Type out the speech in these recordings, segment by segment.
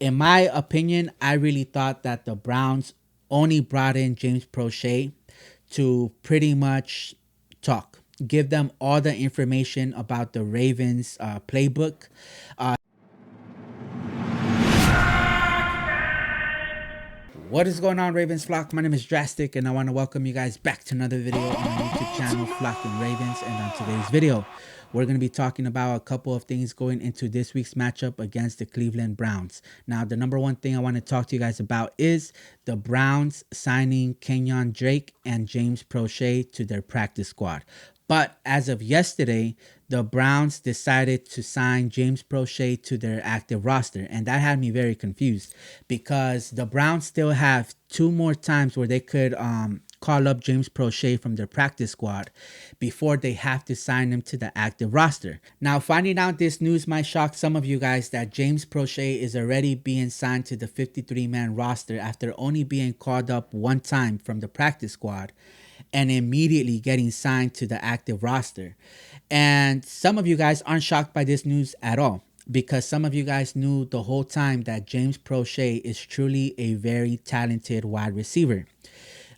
in my opinion, I really thought that the Browns only brought in James Proche to pretty much talk, give them all the information about the Ravens playbook. What is going on, Ravens flock? My name is Drastic, and I want to welcome you guys back to another video on my YouTube channel, Flock and Ravens. And on today's video, we're going to be talking about a couple of things going into this week's matchup against the Cleveland Browns. Now, the number one thing I want to talk to you guys about is the Browns signing KENYAN Drake and James Proche to their practice squad. But as of yesterday, the Browns decided to sign James Proche to their active roster. And that had me very confused because the Browns still have two more times where they could call up James Proche from their practice squad before they have to sign him to the active roster. Now, finding out this news might shock some of you guys that James Proche is already being signed to the 53-man roster after only being called up one time from the practice squad and immediately getting signed to the active roster. And some of you guys aren't shocked by this news at all because some of you guys knew the whole time that James Proche is truly a very talented wide receiver.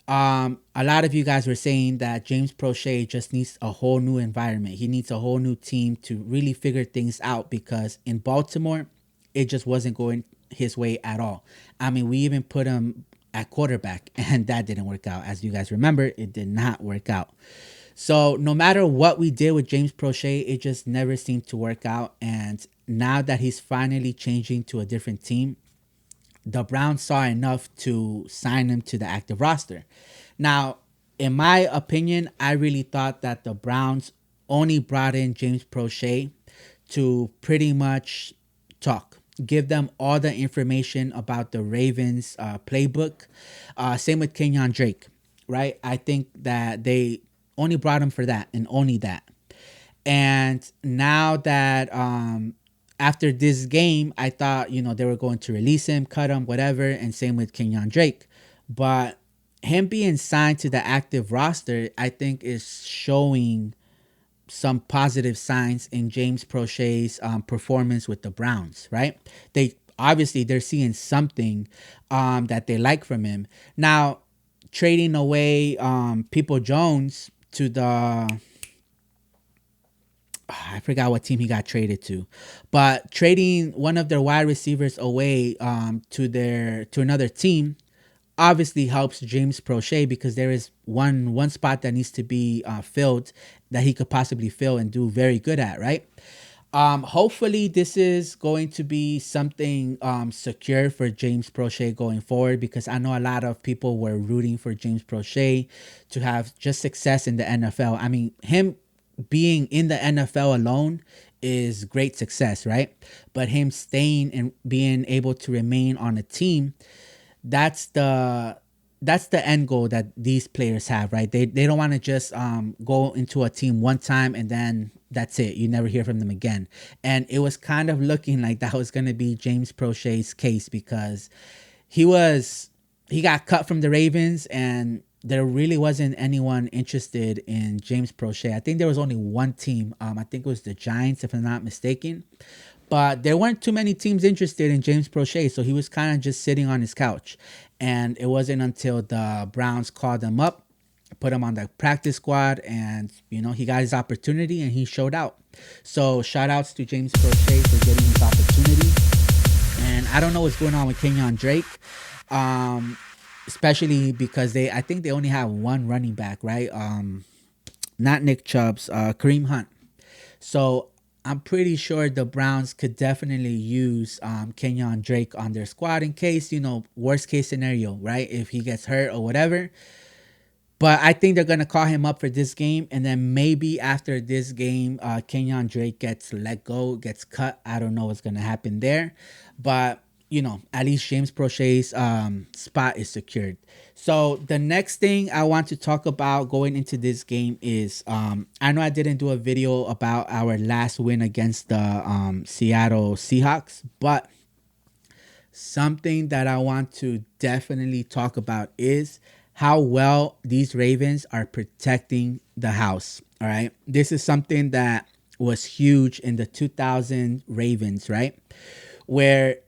A lot of you guys were saying that James Proche just needs a whole new environment. He needs a whole new team to really figure things out because in Baltimore, it just wasn't going his way at all. I mean, we even put him at quarterback and that didn't work out. As you guys remember, it did not work out. So no matter what we did with James Proche, it just never seemed to work out. And now that he's finally changing to a different team, the Browns saw enough to sign him to the active roster. Now, in my opinion, I really thought that the Browns only brought in James Proche to pretty much talk, give them all the information about the Ravens playbook. Same with KENYAN Drake, right? I think that they only brought him for that and only that. And now that after this game, I thought, they were going to release him, cut him, whatever, and same with KENYAN Drake. But him being signed to the active roster, I think is showing some positive signs in James Proche's performance with the Browns, right? They're seeing something that they like from him. Now, trading away People Jones to the I forgot what team he got traded to, but trading one of their wide receivers away to another team obviously helps James Proche because there is one spot that needs to be filled that he could possibly fill and do very good at, right? Hopefully this is going to be something secure for James Proche going forward because I know a lot of people were rooting for James Proche to have just success in the NFL. I mean, him being in the NFL alone is great success, right? But him staying and being able to remain on a team, that's the end goal that these players have, right? They don't want to just go into a team one time and then that's it. You never hear from them again. And it was kind of looking like that was going to be James Proche's case because he got cut from the Ravens and there really wasn't anyone interested in James Proche. I think there was only one team. I think it was the Giants, if I'm not mistaken. But there weren't too many teams interested in James Proche, so he was kind of just sitting on his couch. And it wasn't until the Browns called him up, put him on the practice squad, and he got his opportunity and he showed out. So shout outs to James Proche for getting his opportunity. And I don't know what's going on with KENYAN Drake. Especially because I think they only have one running back, right? Not Nick Chubb's, Kareem Hunt. So I'm pretty sure the Browns could definitely use KENYAN Drake on their squad in case, worst case scenario, right? If he gets hurt or whatever. But I think they're going to call him up for this game. And then maybe after this game, KENYAN Drake gets let go, gets cut. I don't know what's going to happen there. But at least James Proche's spot is secured. So the next thing I want to talk about going into this game is I know I didn't do a video about our last win against the Seattle Seahawks, but something that I want to definitely talk about is how well these Ravens are protecting the house. All right. This is something that was huge in the 2000 Ravens, right? Where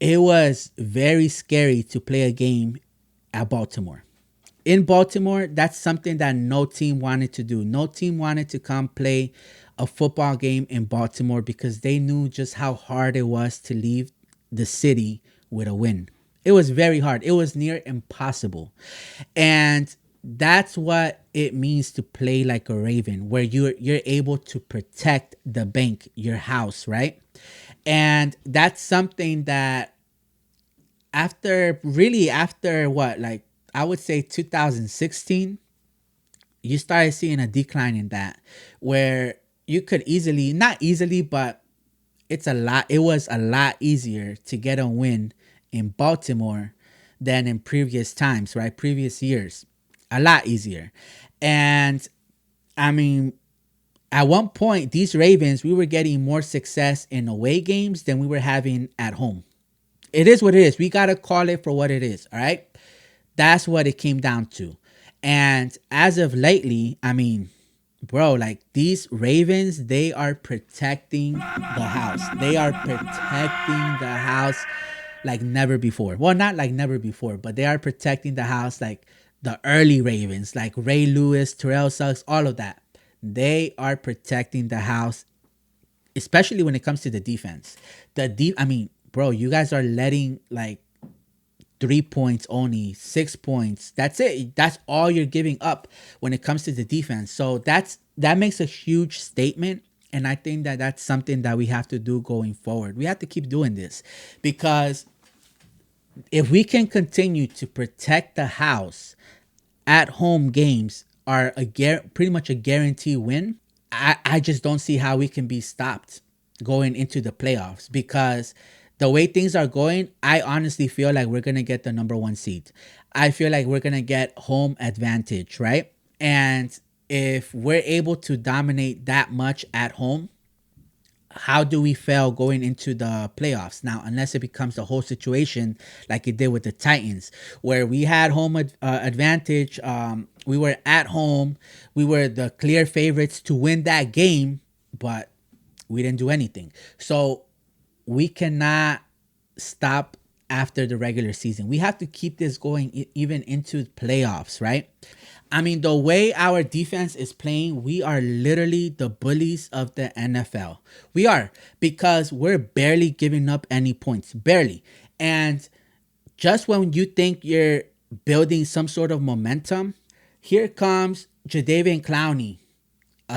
it was very scary to play a game at Baltimore. In Baltimore, that's something that no team wanted to do. No team wanted to come play a football game in Baltimore because they knew just how hard it was to leave the city with a win. It was very hard. It was near impossible. And that's what it means to play like a Raven, where you're able to protect the bank, your house, right? And that's something that after what, like, I would say 2016, you started seeing a decline in that, where you could easily, not easily, but it was a lot easier to get a win in Baltimore than in previous times, right? Previous years. A lot easier. And I mean, at one point, these Ravens, we were getting more success in away games than we were having at home. It is what it is. We got to call it for what it is. All right. That's what it came down to. And as of lately, I mean, bro, like, these Ravens, they are protecting the house. They are protecting the house like never before. Well, not like never before, but they are protecting the house like the early Ravens, like Ray Lewis, Terrell Suggs, all of that. They are protecting the house, especially when it comes to the defense. I mean, bro, you guys are letting like 3 points only, 6 points. That's it. That's all you're giving up when it comes to the defense. So that makes a huge statement. And I think that that's something that we have to do going forward. We have to keep doing this, because if we can continue to protect the house, at home games are pretty much a guarantee win. I just don't see how we can be stopped going into the playoffs, because the way things are going, I honestly feel like we're going to get the number one seed. I feel like we're going to get home advantage, right? And if we're able to dominate that much at home, how do we fail going into the playoffs? Now, unless it becomes the whole situation like it did with the Titans, where we had home advantage. We were at home. We were the clear favorites to win that game, but we didn't do anything. So we cannot stop after the regular season. We have to keep this going even into playoffs, right? I mean, the way our defense is playing, we are literally the bullies of the NFL. We are, because we're barely giving up any points, barely. And just when you think you're building some sort of momentum, here comes Jadeveon Clowney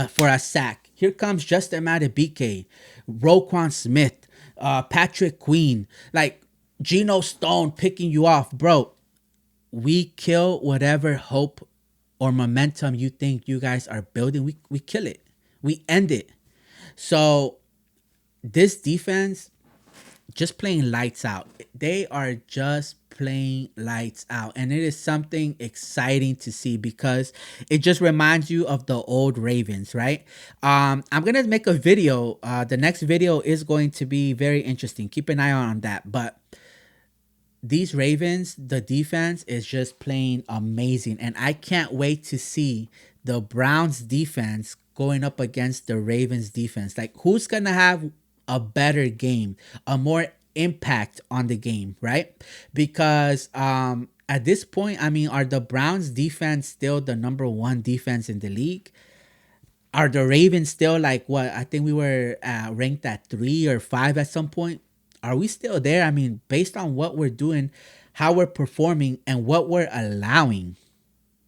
for a sack. Here comes Justin Madubuike, Roquan Smith, Patrick Queen, like Geno Stone picking you off, bro. We kill whatever hope or momentum you think you guys are building. We kill it. We end it. So this defense just playing lights out. They are just playing lights out. And it is something exciting to see, because it just reminds you of the old Ravens, right? I'm going to make a video. The next video is going to be very interesting. Keep an eye on that. But these Ravens, the defense is just playing amazing. And I can't wait to see the Browns defense going up against the Ravens defense. Like, who's going to have a better game, a more impact on the game, right? Because at this point, I mean, are the Browns defense still the number one defense in the league? Are the Ravens still like what? I think we were ranked at 3 or 5 at some point. Are we still there? I mean, based on what we're doing, how we're performing, and what we're allowing,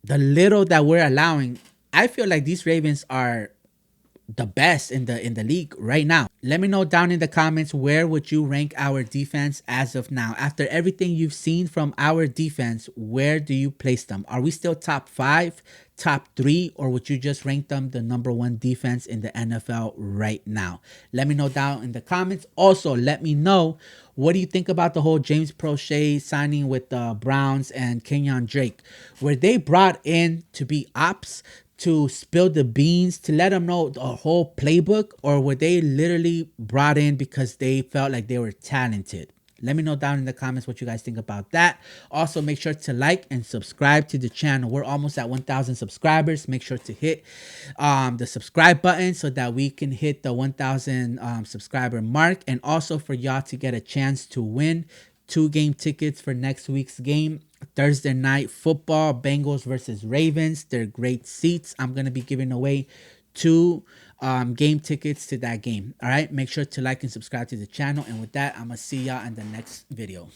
the little that we're allowing, I feel like these Ravens are the best in the league right now. Let me know down in the comments, where would you rank our defense as of now? After everything you've seen from our defense, where do you place them? Are we still top 5, top 3, or would you just rank them the number 1 defense in the NFL right now? Let me know down in the comments. Also, let me know, what do you think about the whole James Proche signing with the Browns and KENYAN Drake? Were they brought in to be ops, to spill the beans, to let them know the whole playbook, or were they literally brought in because they felt like they were talented? Let me know down in the comments what you guys think about that. Also, make sure to like and subscribe to the channel. We're almost at 1,000 subscribers. Make sure to hit the subscribe button so that we can hit the 1,000 subscriber mark. And also for y'all to get a chance to win 2 game tickets for next week's game. Thursday night football, Bengals versus Ravens. They're great seats. I'm going to be giving away 2 game tickets to that game. All right, make sure to like and subscribe to the channel. And with that, I'm going to see y'all in the next video.